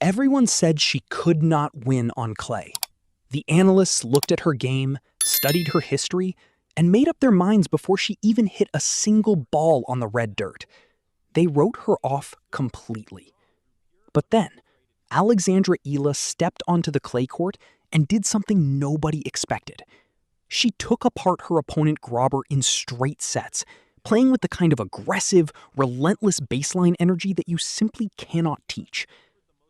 Everyone said she could not win on clay. The analysts looked at her game, studied her history, and made up their minds before she even hit a single ball on the red dirt. They wrote her off completely. But then, Alexandra Eala stepped onto the clay court and did something nobody expected. She took apart her opponent Grobber in straight sets, playing with the kind of aggressive, relentless baseline energy that you simply cannot teach.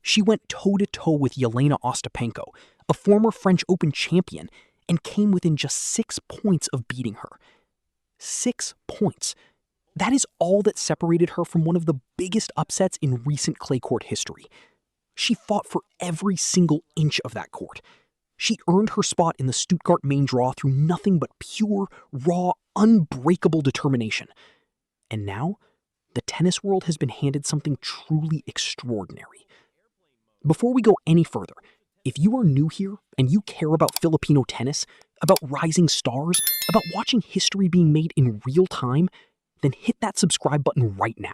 She went toe-to-toe with Yelena Ostapenko, a former French Open champion, and came within just 6 points of beating her. 6 points. That is all that separated her from one of the biggest upsets in recent clay court history. She fought for every single inch of that court. She earned her spot in the Stuttgart main draw through nothing but pure, raw, unbreakable determination. And now, the tennis world has been handed something truly extraordinary. Before we go any further, if you are new here and you care about Filipino tennis, about rising stars, about watching history being made in real time, then hit that subscribe button right now.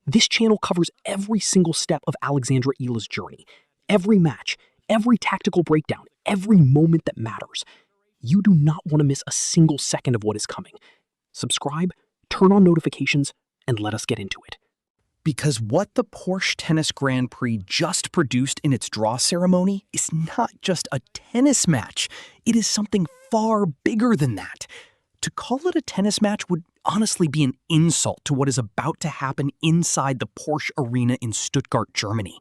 This channel covers every single step of Alexandra Eala's journey, every match, every tactical breakdown, every moment that matters. You do not want to miss a single second of what is coming. Subscribe, turn on notifications, and let us get into it. Because what the Porsche Tennis Grand Prix just produced in its draw ceremony is not just a tennis match. It is something far bigger than that. To call it a tennis match would honestly be an insult to what is about to happen inside the Porsche Arena in Stuttgart, Germany.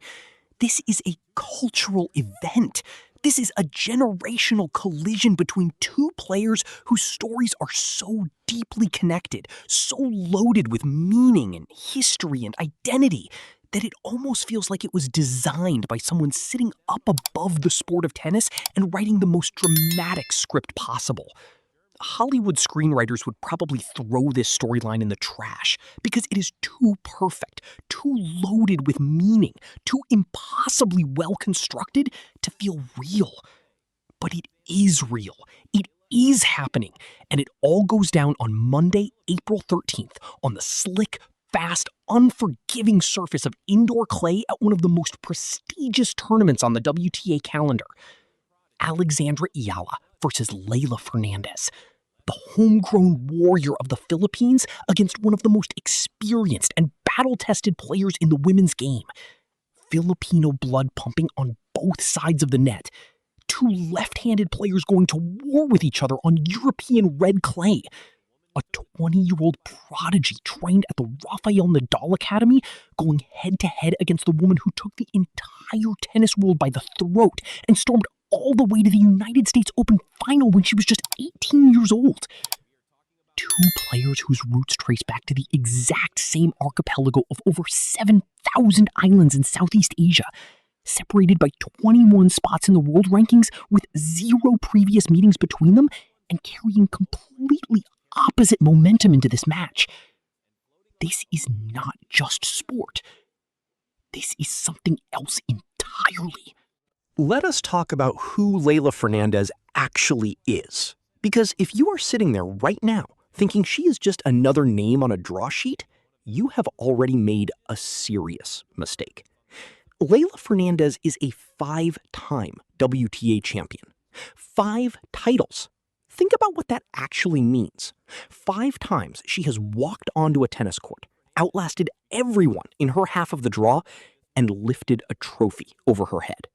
This is a cultural event. This is a generational collision between two players whose stories are so deeply connected, so loaded with meaning and history and identity, that it almost feels like it was designed by someone sitting up above the sport of tennis and writing the most dramatic script possible. Hollywood screenwriters would probably throw this storyline in the trash because it is too perfect, too loaded with meaning, too impossibly well constructed to feel real. But it is real. It is happening. And it all goes down on Monday, April 13th on the slick, fast, unforgiving surface of indoor clay at one of the most prestigious tournaments on the WTA calendar. Alexandra Eala versus Leylah Fernandez, the homegrown warrior of the Philippines against one of the most experienced and battle-tested players in the women's game. Filipino blood pumping on both sides of the net. Two left-handed players going to war with each other on European red clay. A 20-year-old prodigy trained at the Rafael Nadal Academy going head-to-head against the woman who took the entire tennis world by the throat and stormed all the way to the United States Open final when she was just 18 years old. Two players whose roots trace back to the exact same archipelago of over 7,000 islands in Southeast Asia, separated by 21 spots in the world rankings with 0 previous meetings between them and carrying completely opposite momentum into this match. This is not just sport. This is something else entirely. Let us talk about who Leylah Fernandez actually is. Because if you are sitting there right now thinking she is just another name on a draw sheet, you have already made a serious mistake. Leylah Fernandez is a 5-time WTA champion. 5 titles. Think about what that actually means. 5 times she has walked onto a tennis court, outlasted everyone in her half of the draw, and lifted a trophy over her head.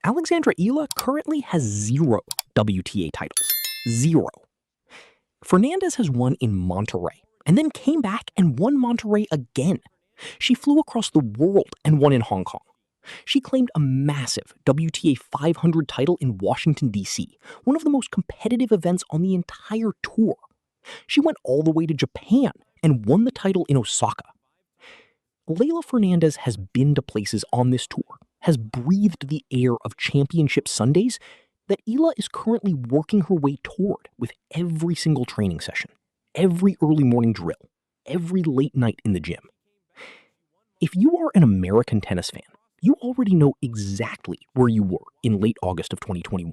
Alexandra Eala currently has 0 WTA titles. 0. Fernandez has won in Monterrey, and then came back and won Monterrey again. She flew across the world and won in Hong Kong. She claimed a massive WTA 500 title in Washington, D.C., one of the most competitive events on the entire tour. She went all the way to Japan and won the title in Osaka. Leylah Fernandez has been to places on this tour, has breathed the air of championship Sundays that Eala is currently working her way toward with every single training session, every early morning drill, every late night in the gym. If you are an American tennis fan, you already know exactly where you were in late August of 2021.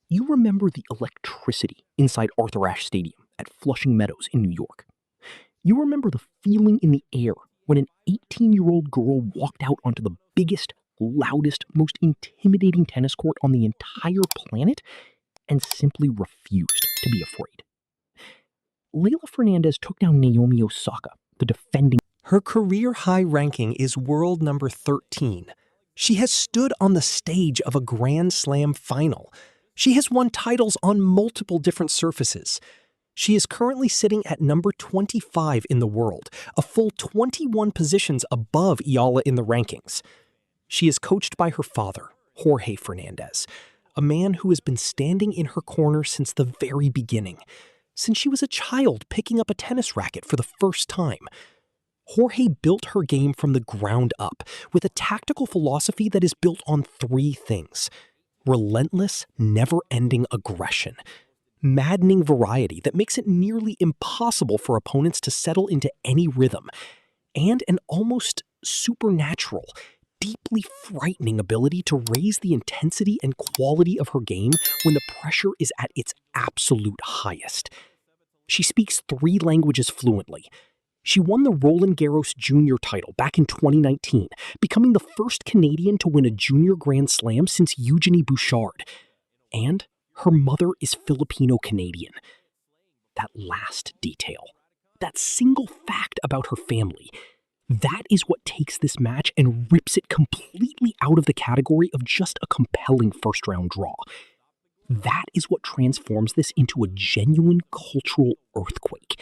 You remember the electricity inside Arthur Ashe Stadium at Flushing Meadows in New York. You remember the feeling in the air when an 18-year-old girl walked out onto the biggest, loudest, most intimidating tennis court on the entire planet and simply refused to be afraid. Leylah Fernandez took down Naomi Osaka, the defending. Her career high ranking is world number 13. She has stood on the stage of a Grand Slam final. She has won titles on multiple different surfaces. She is currently sitting at number 25 in the world, a full 21 positions above Eala in the rankings. She is coached by her father, Jorge Fernandez, a man who has been standing in her corner since the very beginning, since she was a child picking up a tennis racket for the first time. Jorge built her game from the ground up with a tactical philosophy that is built on three things: relentless, never-ending aggression, maddening variety that makes it nearly impossible for opponents to settle into any rhythm, and an almost supernatural, deeply frightening ability to raise the intensity and quality of her game when the pressure is at its absolute highest. She speaks 3 languages fluently. She won the Roland Garros Junior title back in 2019, becoming the first Canadian to win a Junior Grand Slam since Eugenie Bouchard. And her mother is Filipino-Canadian. That last detail, that single fact about her family, that is what takes this match and rips it completely out of the category of just a compelling first-round draw. That is what transforms this into a genuine cultural earthquake.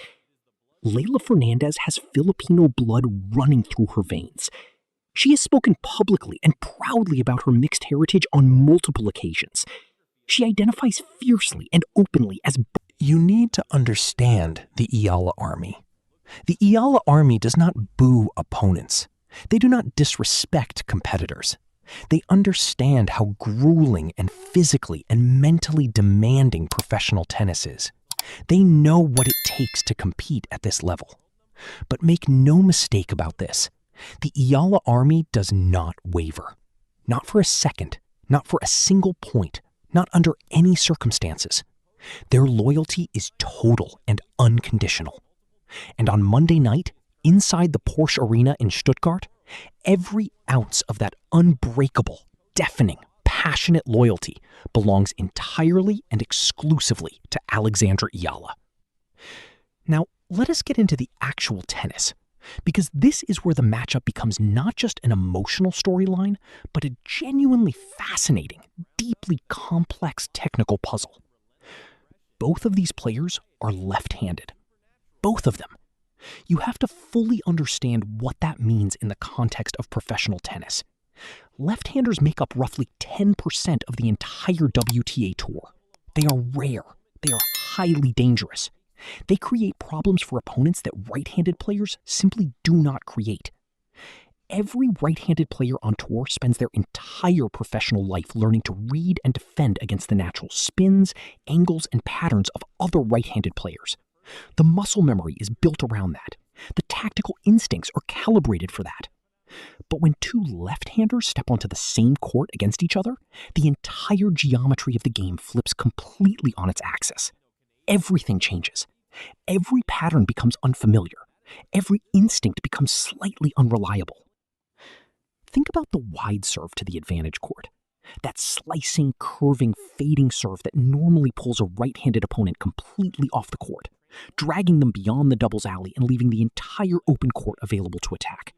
Leylah Fernandez has Filipino blood running through her veins. She has spoken publicly and proudly about her mixed heritage on multiple occasions. She identifies fiercely and openly as... You need to understand the Eala army. The Eala army does not boo opponents. They do not disrespect competitors. They understand how grueling and physically and mentally demanding professional tennis is. They know what it takes to compete at this level. But make no mistake about this. The Eala army does not waver. Not for a second. Not for a single point. Not under any circumstances. Their loyalty is total and unconditional. And on Monday night, inside the Porsche Arena in Stuttgart, every ounce of that unbreakable, deafening, passionate loyalty belongs entirely and exclusively to Alexandra Eala. Now, let us get into the actual tennis, because this is where the matchup becomes not just an emotional storyline, but a genuinely fascinating, deeply complex technical puzzle. Both of these players are left-handed. Both of them. You have to fully understand what that means in the context of professional tennis. Left-handers make up roughly 10% of the entire WTA tour. They are rare. They are highly dangerous. They create problems for opponents that right-handed players simply do not create. Every right-handed player on tour spends their entire professional life learning to read and defend against the natural spins, angles, and patterns of other right-handed players. The muscle memory is built around that. The tactical instincts are calibrated for that. But when two left-handers step onto the same court against each other, the entire geometry of the game flips completely on its axis. Everything changes. Every pattern becomes unfamiliar. Every instinct becomes slightly unreliable. Think about the wide serve to the advantage court. That slicing, curving, fading serve that normally pulls a right-handed opponent completely off the court, dragging them beyond the doubles alley and leaving the entire open court available to attack.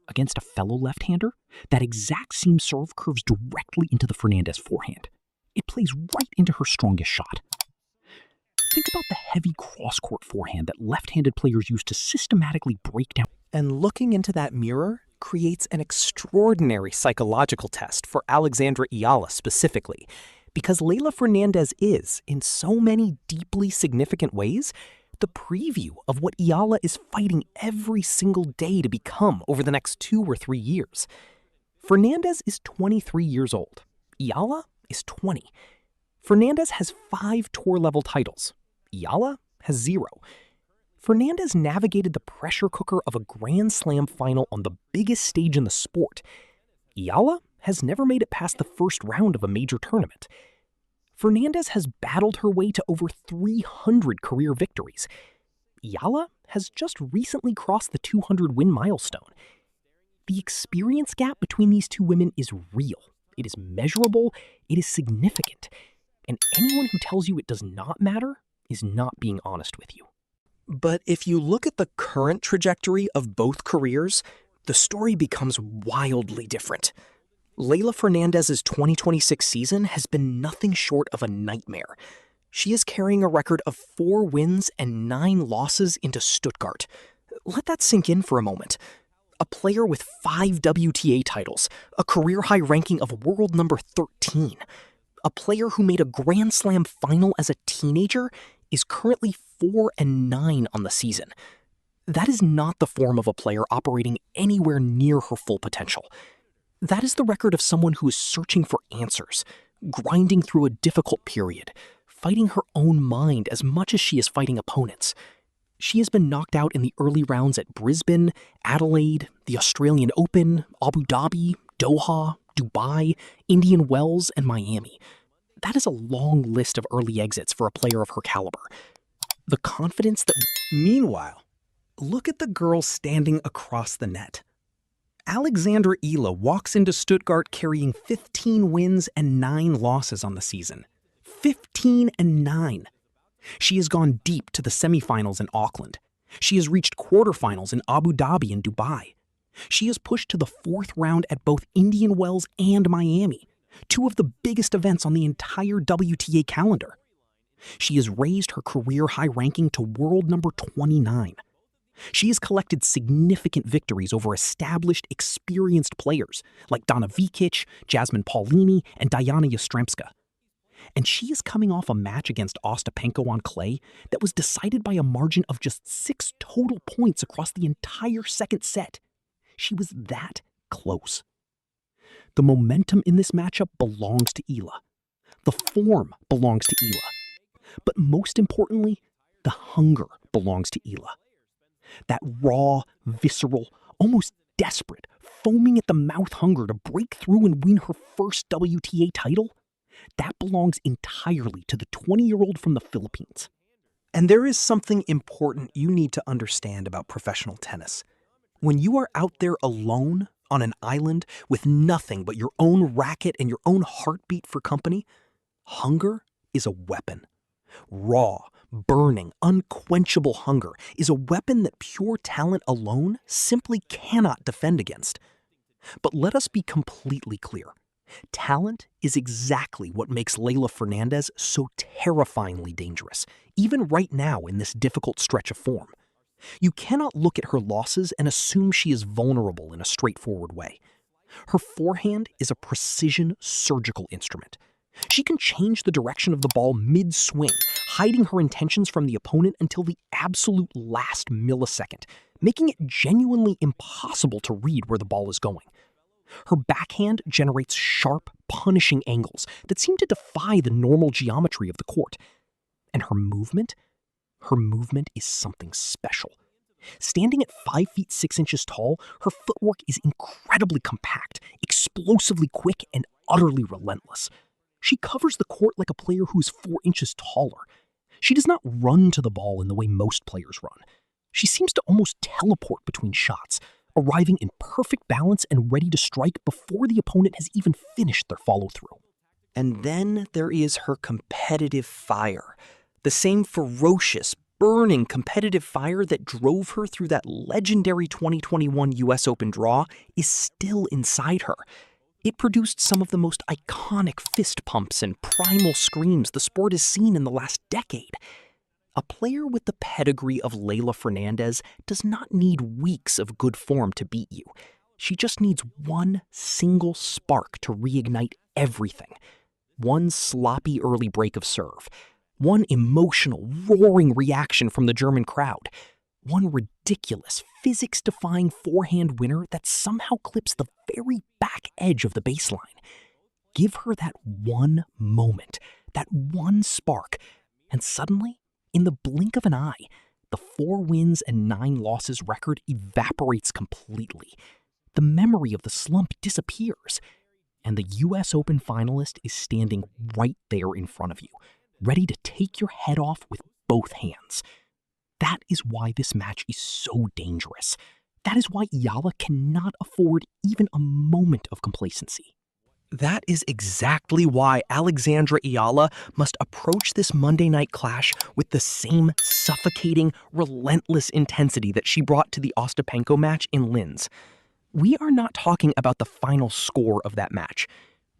Against a fellow left-hander, that exact same serve curves directly into the Fernandez forehand. It plays right into her strongest shot. Think about the heavy cross-court forehand that left-handed players use to systematically break down. And looking into that mirror creates an extraordinary psychological test for Alexandra Eala specifically, because Leylah Fernandez is, in so many deeply significant ways, the preview of what Eala is fighting every single day to become over the next 2 or 3 years. Fernandez is 23 years old. Eala is 20. Fernandez has 5 tour-level titles. Eala has 0. Fernandez navigated the pressure cooker of a Grand Slam final on the biggest stage in the sport. Eala has never made it past the first round of a major tournament. Fernandez has battled her way to over 300 career victories. Eala has just recently crossed the 200-win milestone. The experience gap between these two women is real. It is measurable. It is significant. And anyone who tells you it does not matter is not being honest with you. But if you look at the current trajectory of both careers, the story becomes wildly different. Leylah Fernandez's 2026 season has been nothing short of a nightmare. She is carrying a record of 4 wins and 9 losses into Stuttgart. Let that sink in for a moment. A player with 5 WTA titles, a career-high ranking of world number 13. A player who made a Grand Slam final as a teenager is currently 4-9 on the season. That is not the form of a player operating anywhere near her full potential. That is the record of someone who is searching for answers, grinding through a difficult period, fighting her own mind as much as she is fighting opponents. She has been knocked out in the early rounds at Brisbane, Adelaide, the Australian Open, Abu Dhabi, Doha, Dubai, Indian Wells, and Miami. That is a long list of early exits for a player of her caliber. The confidence that... Meanwhile, look at the girl standing across the net. Alexandra Eala walks into Stuttgart carrying 15 wins and 9 losses on the season. 15-9. She has gone deep to the semifinals in Auckland. She has reached quarterfinals in Abu Dhabi and Dubai. She has pushed to the 4th round at both Indian Wells and Miami, 2 of the biggest events on the entire WTA calendar. She has raised her career-high ranking to world number 29. She has collected significant victories over established, experienced players like Donna Vekic, Jasmine Paulini, and Diana Yastremska. And she is coming off a match against Ostapenko on clay that was decided by a margin of just 6 total points across the entire second set. She was that close. The momentum in this matchup belongs to Eala. The form belongs to Eala. But most importantly, the hunger belongs to Eala. That raw, visceral, almost desperate, foaming at the mouth hunger to break through and win her first WTA title, that belongs entirely to the 20-year-old from the Philippines. And there is something important you need to understand about professional tennis. When you are out there alone on an island with nothing but your own racket and your own heartbeat for company, hunger is a weapon. Raw, burning, unquenchable hunger is a weapon that pure talent alone simply cannot defend against. But let us be completely clear. Talent is exactly what makes Leylah Fernandez so terrifyingly dangerous, even right now in this difficult stretch of form. You cannot look at her losses and assume she is vulnerable in a straightforward way. Her forehand is a precision surgical instrument. She can change the direction of the ball mid-swing, hiding her intentions from the opponent until the absolute last millisecond, making it genuinely impossible to read where the ball is going. Her backhand generates sharp, punishing angles that seem to defy the normal geometry of the court. And her movement is something special. Standing at 5 feet 6 inches tall, her footwork is incredibly compact, explosively quick, and utterly relentless. She covers the court like a player who is 4 inches taller. She does not run to the ball in the way most players run. She seems to almost teleport between shots, arriving in perfect balance and ready to strike before the opponent has even finished their follow-through. And then there is her competitive fire. The same ferocious, burning competitive fire that drove her through that legendary 2021 US Open draw is still inside her. It produced some of the most iconic fist pumps and primal screams the sport has seen in the last decade. A player with the pedigree of Leylah Fernandez does not need weeks of good form to beat you. She just needs one single spark to reignite everything. One sloppy early break of serve. One emotional, roaring reaction from the German crowd. One ridiculous, physics-defying forehand winner that somehow clips the very back edge of the baseline. Give her that one moment, that one spark, and suddenly, in the blink of an eye, the 4 wins and 9 losses record evaporates completely. The memory of the slump disappears, and the US Open finalist is standing right there in front of you, ready to take your head off with both hands. That is why this match is so dangerous. That is why Eala cannot afford even a moment of complacency. That is exactly why Alexandra Eala must approach this Monday night clash with the same suffocating, relentless intensity that she brought to the Ostapenko match in Linz. We are not talking about the final score of that match.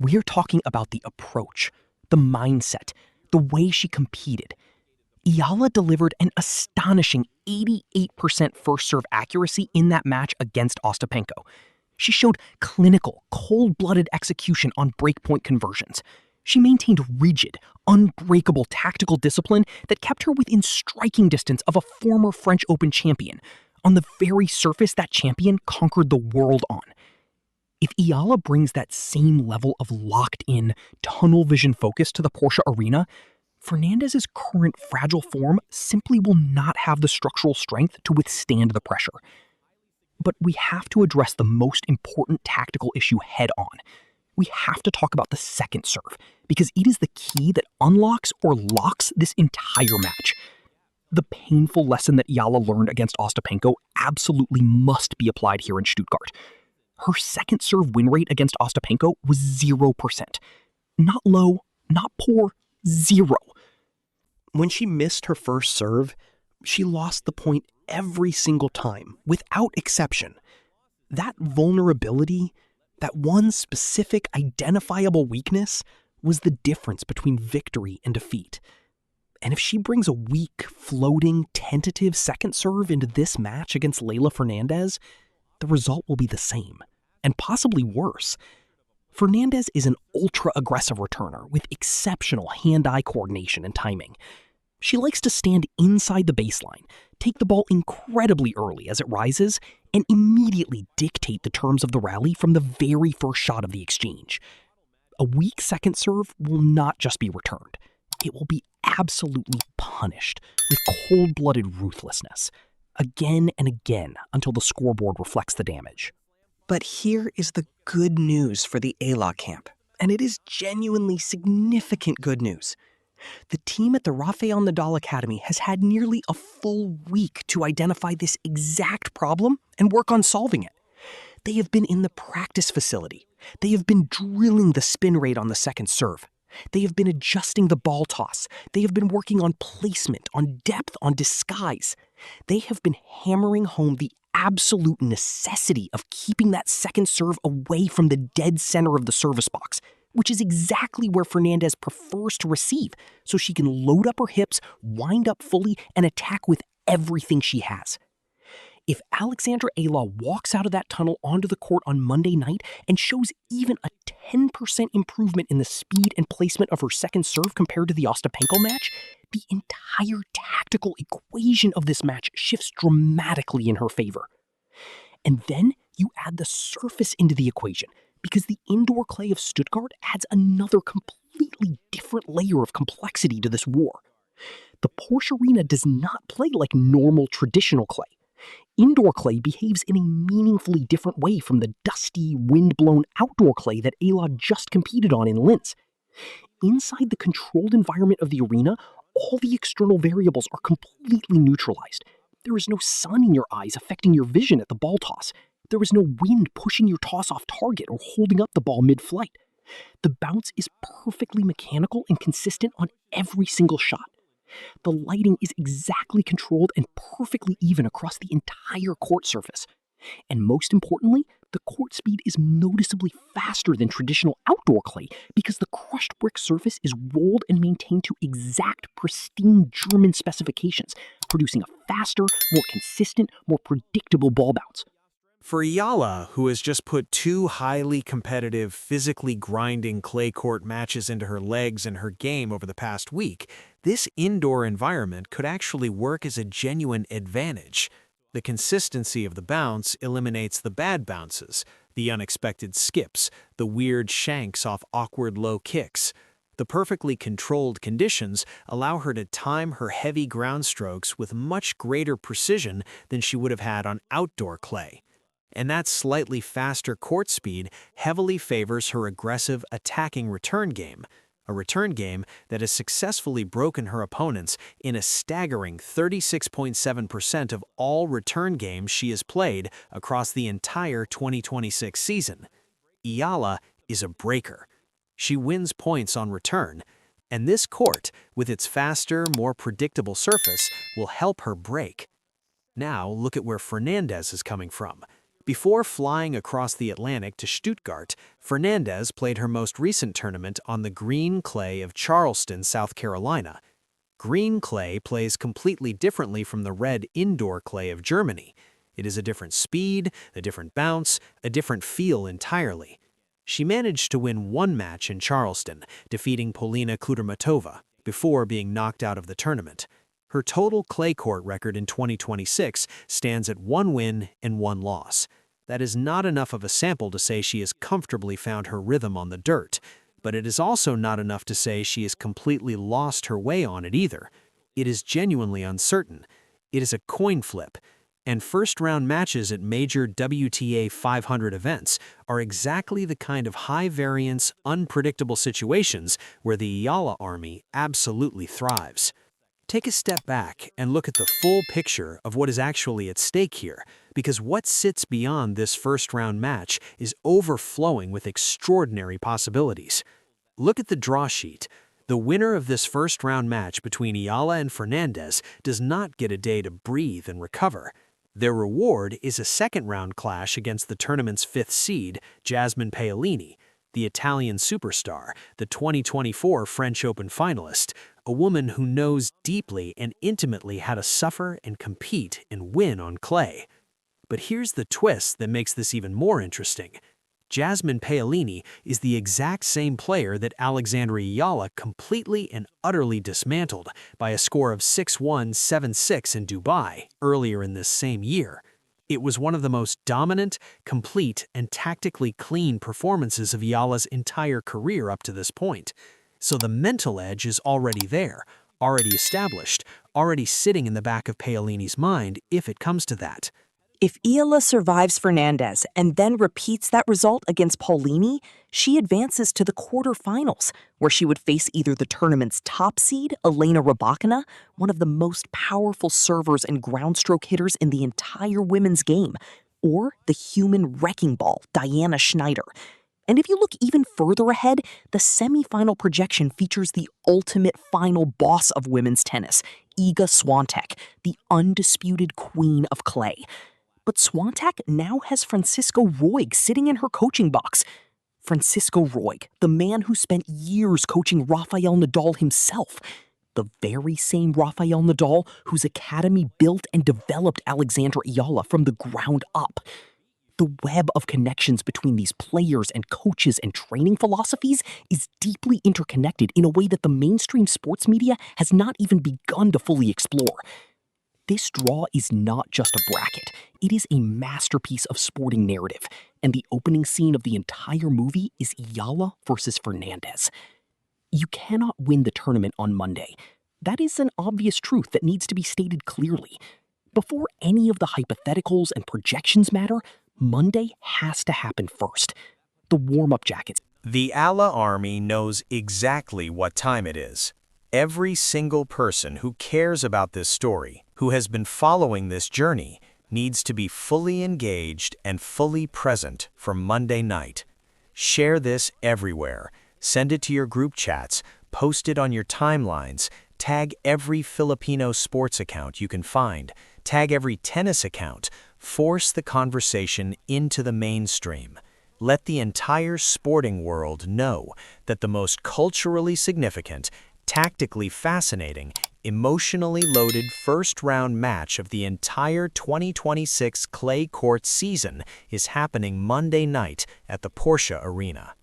We are talking about the approach, the mindset, the way she competed. Eala delivered an astonishing 88% first serve accuracy in that match against Ostapenko. She showed clinical, cold-blooded execution on breakpoint conversions. She maintained rigid, unbreakable tactical discipline that kept her within striking distance of a former French Open champion, on the very surface that champion conquered the world on. If Eala brings that same level of locked-in, tunnel vision focus to the Porsche arena, Fernandez's current fragile form simply will not have the structural strength to withstand the pressure. But we have to address the most important tactical issue head on. We have to talk about the second serve, because it is the key that unlocks or locks this entire match. The painful lesson that Eala learned against Ostapenko absolutely must be applied here in Stuttgart. Her second serve win rate against Ostapenko was 0%. Not low, not poor, 0. When she missed her first serve, she lost the point every single time, without exception. That vulnerability, that one specific identifiable weakness, was the difference between victory and defeat. And if she brings a weak, floating, tentative second serve into this match against Leylah Fernandez, the result will be the same, and possibly worse. Fernandez is an ultra-aggressive returner with exceptional hand-eye coordination and timing. She likes to stand inside the baseline, take the ball incredibly early as it rises, and immediately dictate the terms of the rally from the very first shot of the exchange. A weak second serve will not just be returned. It will be absolutely punished with cold-blooded ruthlessness, again and again until the scoreboard reflects the damage. But here is the good news for the Eala camp, and it is genuinely significant good news. The team at the Rafael Nadal Academy has had nearly a full week to identify this exact problem and work on solving it. They have been in the practice facility. They have been drilling the spin rate on the second serve. They have been adjusting the ball toss. They have been working on placement, on depth, on disguise. They have been hammering home the absolute necessity of keeping that second serve away from the dead center of the service box, which is exactly where Fernandez prefers to receive, so she can load up her hips, wind up fully, and attack with everything she has. If Alexandra Eala walks out of that tunnel onto the court on Monday night and shows even a 10% improvement in the speed and placement of her second serve compared to the Ostapenko match, the entire tactical equation of this match shifts dramatically in her favor. And then you add the surface into the equation, because the indoor clay of Stuttgart adds another completely different layer of complexity to this war. The Porsche Arena does not play like normal traditional clay. Indoor clay behaves in a meaningfully different way from the dusty, wind-blown outdoor clay that Eala just competed on in Linz. Inside the controlled environment of the arena, all the external variables are completely neutralized. There is no sun in your eyes affecting your vision at the ball toss. There is no wind pushing your toss off target or holding up the ball mid-flight. The bounce is perfectly mechanical and consistent on every single shot. The lighting is exactly controlled and perfectly even across the entire court surface. And most importantly, the court speed is noticeably faster than traditional outdoor clay because the crushed brick surface is rolled and maintained to exact, pristine German specifications, producing a faster, more consistent, more predictable ball bounce. For Eala, who has just put 2 highly competitive, physically grinding clay court matches into her legs and her game over the past week, this indoor environment could actually work as a genuine advantage. The consistency of the bounce eliminates the bad bounces, the unexpected skips, the weird shanks off awkward low kicks. The perfectly controlled conditions allow her to time her heavy ground strokes with much greater precision than she would have had on outdoor clay. And that slightly faster court speed heavily favors her aggressive attacking return game. a return game that has successfully broken her opponents in a staggering 36.7% of all return games she has played across the entire 2026 season. Eala is a breaker. She wins points on return, and this court, with its faster, more predictable surface, will help her break. Now look at where Fernandez is coming from. Before flying across the Atlantic to Stuttgart, Fernandez played her most recent tournament on the green clay of Charleston, South Carolina. Green clay plays completely differently from the red indoor clay of Germany. It is a different speed, a different bounce, a different feel entirely. She managed to win one match in Charleston, defeating Polina Kudermetova, before being knocked out of the tournament. Her total clay court record in 2026 stands at 1 win and 1 loss. That is not enough of a sample to say she has comfortably found her rhythm on the dirt, but it is also not enough to say she has completely lost her way on it either. It is genuinely uncertain. It is a coin flip, and first-round matches at major WTA 500 events are exactly the kind of high-variance, unpredictable situations where the Eala army absolutely thrives. Take a step back and look at the full picture of what is actually at stake here, because what sits beyond this first-round match is overflowing with extraordinary possibilities. Look at the draw sheet. The winner of this first-round match between Eala and Fernandez does not get a day to breathe and recover. Their reward is a second-round clash against the tournament's 5th seed, Jasmine Paolini, the Italian superstar, the 2024 French Open finalist, a woman who knows deeply and intimately how to suffer and compete and win on clay. But here's the twist that makes this even more interesting. Jasmine Paolini is the exact same player that Alexandra Eala completely and utterly dismantled by a score of 6-1, 7-6 in Dubai earlier in this same year. It was one of the most dominant, complete, and tactically clean performances of Eala's entire career up to this point. So the mental edge is already there, already established, already sitting in the back of Paolini's mind if it comes to that. If Eala survives Fernandez and then repeats that result against Paolini, she advances to the quarterfinals, where she would face either the tournament's top seed, Elena Rybakina, one of the most powerful servers and groundstroke hitters in the entire women's game, or the human wrecking ball, Diana Schneider. And if you look even further ahead, the semifinal projection features the ultimate final boss of women's tennis, Iga Swiatek, the undisputed queen of clay. But Swiatek now has Francisco Roig sitting in her coaching box. Francisco Roig, the man who spent years coaching Rafael Nadal himself. The very same Rafael Nadal whose academy built and developed Alexandra Eala from the ground up. The web of connections between these players and coaches and training philosophies is deeply interconnected in a way that the mainstream sports media has not even begun to fully explore. This draw is not just a bracket, it is a masterpiece of sporting narrative, and the opening scene of the entire movie is Eala versus Fernandez. You cannot win the tournament on Monday. That is an obvious truth that needs to be stated clearly. Before any of the hypotheticals and projections matter, Monday has to happen first. The warm-up jackets. The Eala army knows exactly what time it is. Every single person who cares about this story, who has been following this journey, needs to be fully engaged and fully present for Monday night. Share this everywhere. Send it to your group chats, post it on your timelines, tag every Filipino sports account you can find, tag every tennis account, force the conversation into the mainstream. Let the entire sporting world know that the most culturally significant, tactically fascinating, emotionally loaded first-round match of the entire 2026 clay court season is happening Monday night at the Porsche Arena.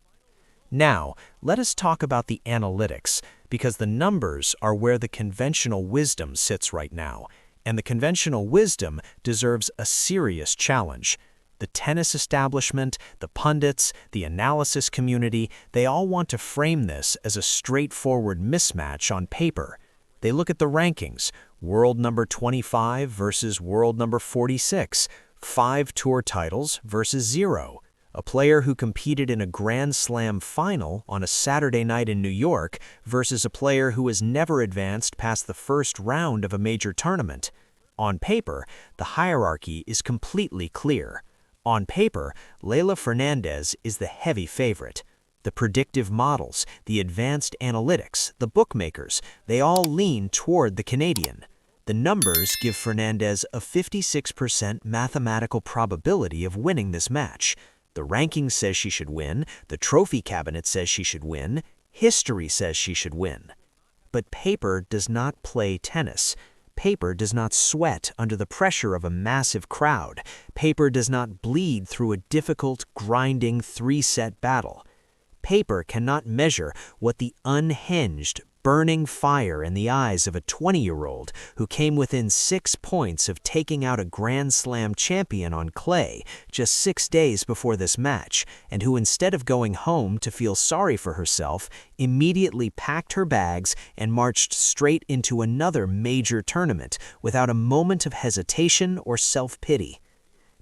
Now, let us talk about the analytics, because the numbers are where the conventional wisdom sits right now, and the conventional wisdom deserves a serious challenge. The tennis establishment, the pundits, the analysis community, they all want to frame this as a straightforward mismatch on paper. They look at the rankings, world number 25 versus world number 46, 5 tour titles versus 0, A player who competed in a Grand Slam final on a Saturday night in New York versus a player who has never advanced past the first round of a major tournament. On paper, the hierarchy is completely clear. On paper, Leylah Fernandez is the heavy favorite. The predictive models, the advanced analytics, the bookmakers, they all lean toward the Canadian. The numbers give Fernandez a 56% mathematical probability of winning this match. The ranking says she should win, the trophy cabinet says she should win, history says she should win. But paper does not play tennis. Paper does not sweat under the pressure of a massive crowd. Paper does not bleed through a difficult, grinding three-set battle. Paper cannot measure what the unhinged, burning fire in the eyes of a 20-year-old who came within 6 points of taking out a Grand Slam champion on clay just 6 days before this match, and who instead of going home to feel sorry for herself, immediately packed her bags and marched straight into another major tournament without a moment of hesitation or self-pity.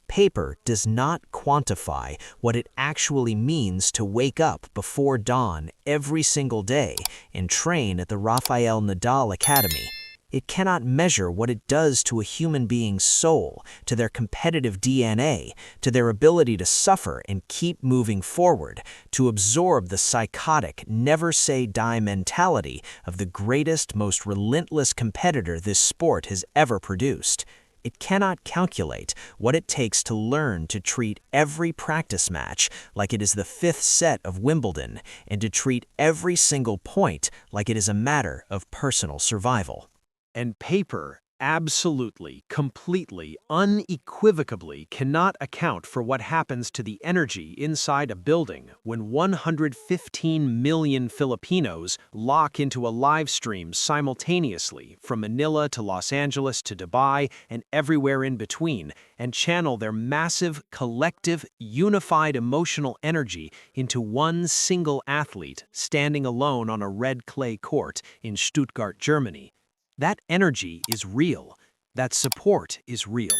Paper does not quantify what it actually means to wake up before dawn every single day and train at the Rafael Nadal Academy. It cannot measure what it does to a human being's soul, to their competitive DNA, to their ability to suffer and keep moving forward, to absorb the psychotic, never-say-die mentality of the greatest, most relentless competitor this sport has ever produced. It cannot calculate what it takes to learn to treat every practice match like it is the 5th set of Wimbledon and to treat every single point like it is a matter of personal survival. And paper absolutely, completely, unequivocally cannot account for what happens to the energy inside a building when 115 million Filipinos lock into a live stream simultaneously from Manila to Los Angeles to Dubai and everywhere in between, and channel their massive, collective, unified emotional energy into one single athlete standing alone on a red clay court in Stuttgart, Germany. That energy is real, that support is real,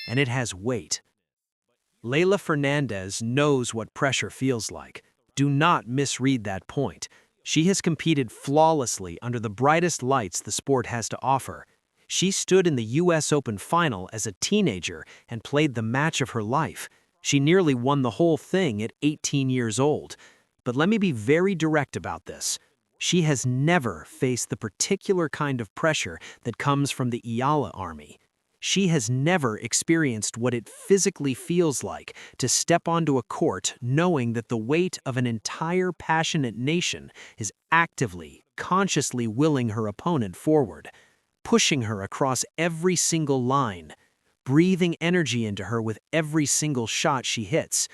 and it has weight. Leylah Fernandez knows what pressure feels like. Do not misread that point. She has competed flawlessly under the brightest lights the sport has to offer. She stood in the US Open final as a teenager and played the match of her life. She nearly won the whole thing at 18 years old. But let me be very direct about this. She has never faced the particular kind of pressure that comes from the Eala army. She has never experienced what it physically feels like to step onto a court knowing that the weight of an entire passionate nation is actively, consciously willing her opponent forward, pushing her across every single line, breathing energy into her with every single shot she hits.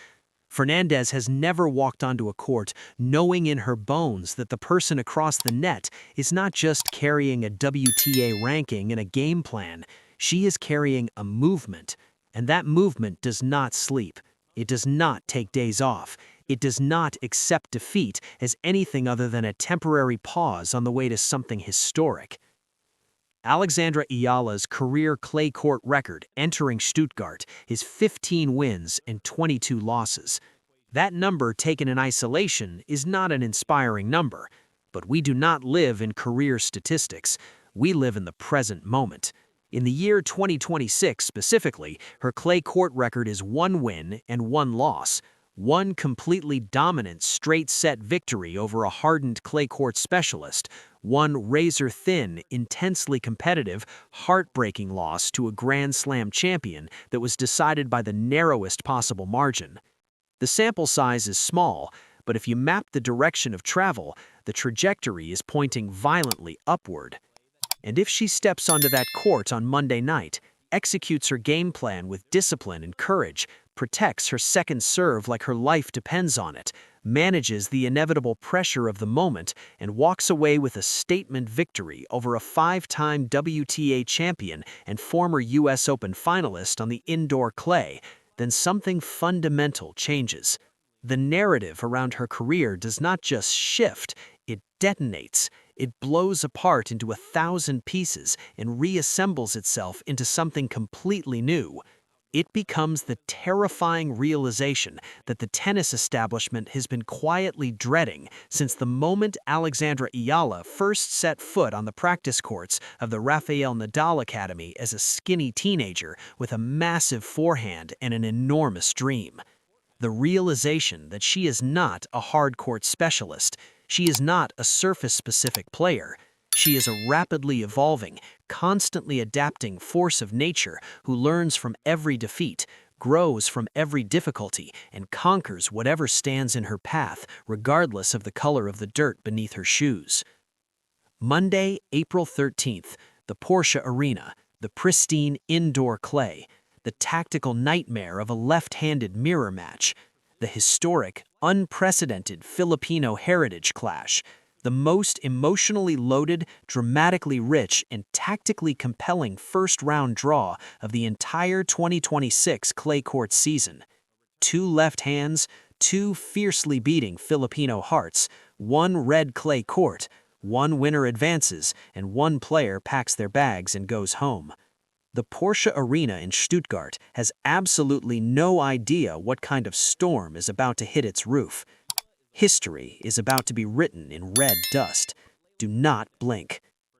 Fernandez has never walked onto a court knowing in her bones that the person across the net is not just carrying a WTA ranking and a game plan. She is carrying a movement, and that movement does not sleep. It does not take days off. It does not accept defeat as anything other than a temporary pause on the way to something historic. Alexandra Eala's career clay court record entering Stuttgart is 15 wins and 22 losses. That number taken in isolation is not an inspiring number, but we do not live in career statistics. We live in the present moment. In the year 2026 specifically, her clay court record is 1 win and 1 loss. 1 completely dominant straight-set victory over a hardened clay court specialist, 1 razor-thin, intensely competitive, heartbreaking loss to a Grand Slam champion that was decided by the narrowest possible margin. The sample size is small, but if you map the direction of travel, the trajectory is pointing violently upward. And if she steps onto that court on Monday night, executes her game plan with discipline and courage, protects her second serve like her life depends on it, manages the inevitable pressure of the moment, and walks away with a statement victory over a 5-time WTA champion and former US Open finalist on the indoor clay, then something fundamental changes. The narrative around her career does not just shift, it detonates. It blows apart into 1,000 pieces and reassembles itself into something completely new. it becomes the terrifying realization that the tennis establishment has been quietly dreading since the moment Alexandra Eala first set foot on the practice courts of the Rafael Nadal Academy as a skinny teenager with a massive forehand and an enormous dream. The realization that she is not a hard-court specialist, she is not a surface-specific player. She is a rapidly evolving, constantly adapting force of nature who learns from every defeat, grows from every difficulty, and conquers whatever stands in her path, regardless of the color of the dirt beneath her shoes. Monday, April 13th, the Porsche Arena, the pristine indoor clay, the tactical nightmare of a left-handed mirror match, the historic, unprecedented Filipino heritage clash, the most emotionally loaded, dramatically rich, and tactically compelling first-round draw of the entire 2026 clay court season. Two left hands, two fiercely beating Filipino hearts, one red clay court, one winner advances, and one player packs their bags and goes home. The Porsche Arena in Stuttgart has absolutely no idea what kind of storm is about to hit its roof. History is about to be written in red dust. Do not blink.